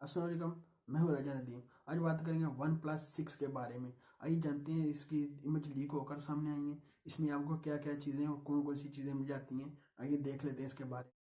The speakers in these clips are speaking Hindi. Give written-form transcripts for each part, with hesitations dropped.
अस्सलाम वालेकुम। मैं हूं राजा नदीम। आज बात करेंगे वन प्लस 6 के बारे में। आइए जानते हैं इसकी इमेज लीक होकर सामने आई है, इसमें आपको क्या क्या चीज़ें और कौन कौन सी चीज़ें मिल जाती हैं। आइए देख लेते हैं इसके बारे में।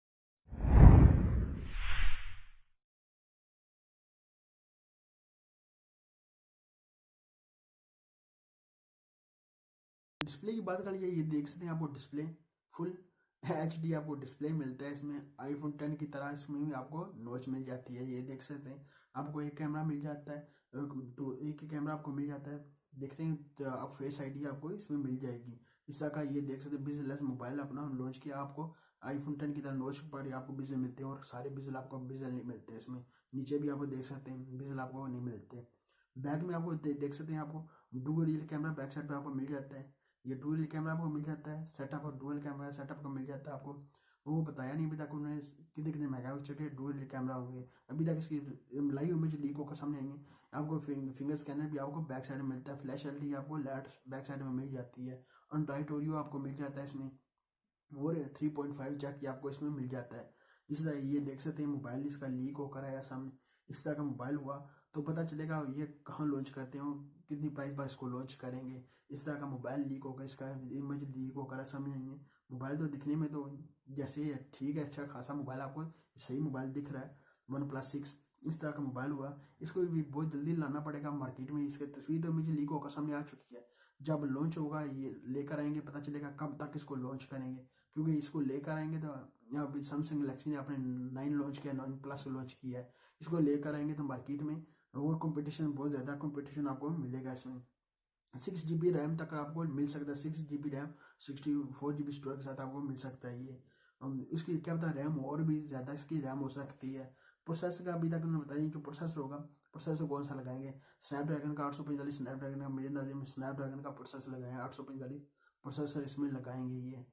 डिस्प्ले की बात कर लीजिए, ये देख सकते हैं आपको डिस्प्ले फुल HD आपको डिस्प्ले मिलता है। इसमें आईफोन 10 की तरह इसमें भी आपको नॉच मिल जाती है। ये देख सकते हैं, आपको एक कैमरा मिल जाता है, एक ही कैमरा आपको मिल जाता है। देखते हैं तो आप फेस ID आपको इसमें मिल जाएगी। इस तरह का ये देख सकते हैं बिजनेस मोबाइल अपना लॉन्च किया। आपको आईफोन 10 की तरह नॉच पर आपको बिजल मिलते हैं और सारे बिजल आपको बिजल नहीं मिलते। इसमें नीचे भी आपको देख सकते हैं बिजल आपको नहीं मिलते। बैक में आपको देख सकते हैं, आपको dual real camera back side पे आपको मिल जाता है। ये डुअल कैमरा आपको मिल जाता है। सेटअप और डुअल कैमरा सेटअप का मिल जाता है आपको। वो बताया नहीं अभी तक उन्होंने कितने कितने मेगापिक्सल के डुअल कैमरा होंगे। अभी तक इसकी लाइव इमेज लीक होकर सामने आएंगे। आपको फिंगर स्कैनर भी आपको बैक साइड में मिलता है। फ्लैश एलईडी आपको लाइट बैक साइड में मिल जाती है। अनड्राइट ओरियो आपको मिल जाता है इसमें। और 3.5 जैक की आपको इसमें मिल जाता है। इस तरह ये देख सकते हैं मोबाइल इसका लीक होकर आया सामने। इस तरह का मोबाइल हुआ तो पता चलेगा ये कहाँ लॉन्च करते हैं और कितनी प्राइस पर इसको लॉन्च करेंगे। इस तरह का मोबाइल लीक होकर इसका इमेज लीक होकर सामने आई है। मोबाइल तो दिखने में तो जैसे ठीक है, अच्छा खासा मोबाइल आपको सही मोबाइल दिख रहा है। वन प्लस 6 इस तरह का मोबाइल हुआ। इसको भी बहुत जल्दी लाना पड़ेगा मार्केट में। इसकी तस्वीर तो मुझे लीक होकर सामने आ चुकी है। जब लॉन्च होगा ये लेकर आएंगे, पता चलेगा कब तक इसको लॉन्च करेंगे। क्योंकि इसको लेकर आएंगे तो यहाँ पे सैमसंग गैलेक्सी ने अपने 9 लॉन्च किया, 9 प्लस लॉन्च किया है। इसको लेकर आएंगे तो मार्केट में और कंपटीशन, बहुत ज़्यादा कंपटीशन आपको मिलेगा इसमें। 6 GB रैम तक आपको मिल सकता है। 6 GB रैम, 64 GB स्टोरेज के साथ आपको मिल सकता है ये। इसकी क्या पता रैम और भी ज़्यादा इसकी रैम हो सकती है। प्रोसेसर का अभी तक उन्होंने बताया कि प्रोसेसर होगा। प्रोसेसर कौन सा लगाएंगे? स्नैपड्रैगन का 845, स्नैपड्रैगन का मेरे अंदाजे में स्नैपड्रैगन का प्रोसेसर लगाएंगे। 845 प्रोसेसर इसमें लगाएंगे ये।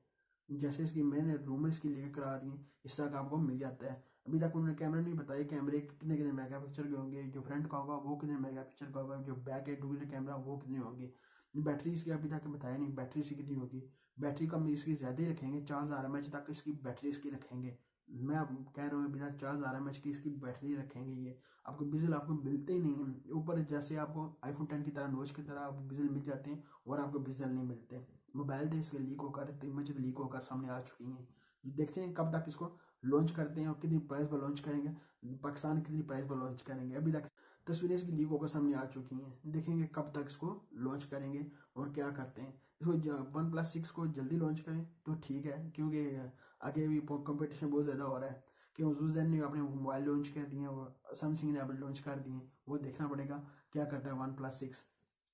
जैसे इसकी मैंने रूमर इसकी लेकर करा रही है, इस तरह का आपको मिल जाता है। अभी तक उन्होंने कैमरा नहीं बताया कैमरे कितने कितने मेगापिक्सल के होंगे। जो फ्रंट का होगा वो कितने मेगापिक्सल का होगा, जो बैक है डुअल कैमरा वो कितने होंगे। बैटरी इसकी अभी तक बताया नहीं बैटरी इसकी कितनी होगी। बैटरी कम इसकी ज़्यादा ही रखेंगे, 4000 mAh तक इसकी बैटरी इसकी रखेंगे। मैं अब कह रहा हूँ अभी तक 4000 mAh की इसकी बैटरी रखेंगे ये। आपको बिजल आपको मिलते ही नहीं है ऊपर, जैसे आपको आईफोन 10 की तरह नोच की तरह आपको बिजल मिल जाते हैं और आपको बिजल नहीं मिलते। मोबाइल तो इसके लीक होकर, इमेज लीक होकर सामने आ चुकी हैं। देखते हैं कब तक इसको लॉन्च करते हैं और कितनी प्राइस पर लॉन्च करेंगे। पाकिस्तान कितनी प्राइस पर लॉन्च करेंगे। अभी तक तस्वीरें इसकी लीक होकर सामने आ चुकी हैं। देखेंगे कब तक इसको लॉन्च करेंगे और क्या करते हैं। इसको वन प्लस 6 को जल्दी लॉन्च करें तो ठीक है, क्योंकि आगे भी कंपटीशन बहुत ज़्यादा हो रहा है। क्यों जूजैन ने अपने मोबाइल लॉन्च कर दिए और सैमसंग ने अभी लॉन्च कर दिए। वो देखना पड़ेगा क्या करता है वन प्लस 6।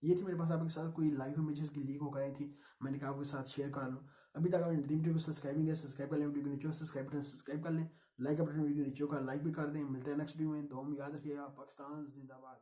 ये थी मेरे पास आपके साथ कोई लाइव इमेजेस की लीक होकर आई थी, मैंने कहा आपके साथ शेयर कर लूँ। अभी तक आपने नदीम टीवी को सब्सक्राइब नहीं किया, सब्सक्राइब कर लें। वीडियो को नीचे सब्सक्राइब कर लें। लाइक बटन वीडियो नीचे का लाइक भी कर दें। मिलते हैं नेक्स्ट वीडियो में। दो याद रखिएगा। पाकिस्तान जिंदाबाद।